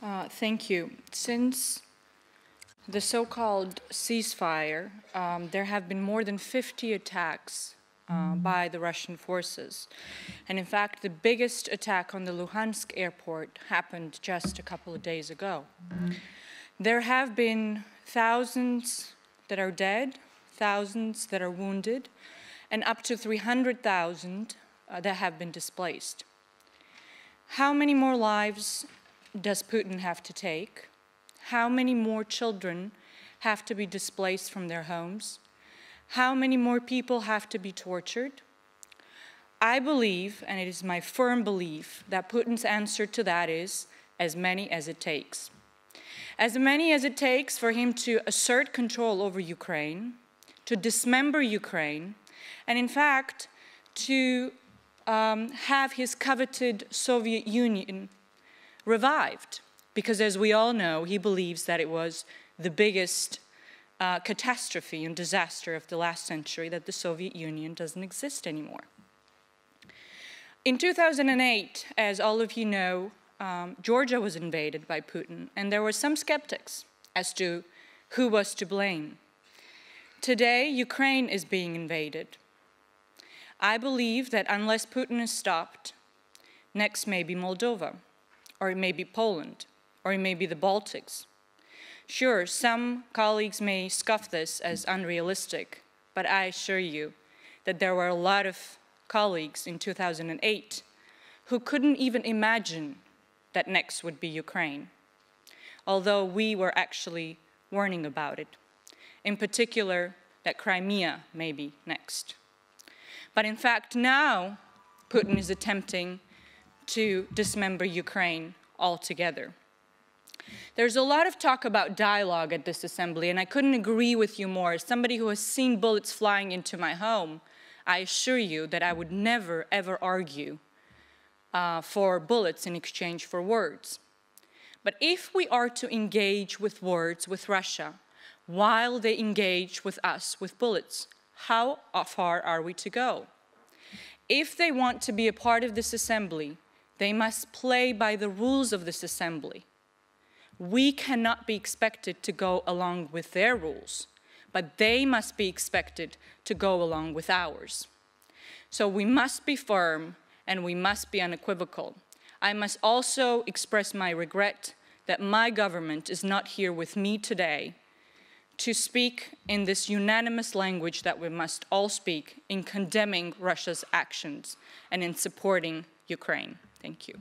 Thank you. Since the so-called ceasefire, there have been more than 50 attacks by the Russian forces. And in fact, the biggest attack on the Luhansk airport happened just a couple of days ago. There have been thousands that are dead, thousands that are wounded, and up to 300,000 that have been displaced. How many more lives does Putin have to take? How many more children have to be displaced from their homes? How many more people have to be tortured? I believe, and it is my firm belief, that Putin's answer to that is as many as it takes. As many as it takes for him to assert control over Ukraine, to dismember Ukraine, and in fact, to have his coveted Soviet Union revived. Because as we all know, he believes that it was the biggest catastrophe and disaster of the last century, that the Soviet Union doesn't exist anymore. In 2008, as all of you know, Georgia was invaded by Putin, and there were some skeptics as to who was to blame. Today, Ukraine is being invaded. I believe that unless Putin is stopped, next may be Moldova, or it may be Poland, or it may be the Baltics. Sure, some colleagues may scoff this as unrealistic, but I assure you that there were a lot of colleagues in 2008 who couldn't even imagine that next would be Ukraine, although we were actually warning about it. In particular, that Crimea may be next. But in fact, now Putin is attempting to dismember Ukraine altogether. There's a lot of talk about dialogue at this assembly, and I couldn't agree with you more. As somebody who has seen bullets flying into my home, I assure you that I would never, ever argue for bullets in exchange for words. But if we are to engage with words with Russia, while they engage with us with bullets, how far are we to go? If they want to be a part of this assembly, they must play by the rules of this assembly. We cannot be expected to go along with their rules, but they must be expected to go along with ours. So we must be firm and we must be unequivocal. I must also express my regret that my government is not here with me today to speak in this unanimous language that we must all speak in condemning Russia's actions and in supporting Ukraine. Thank you.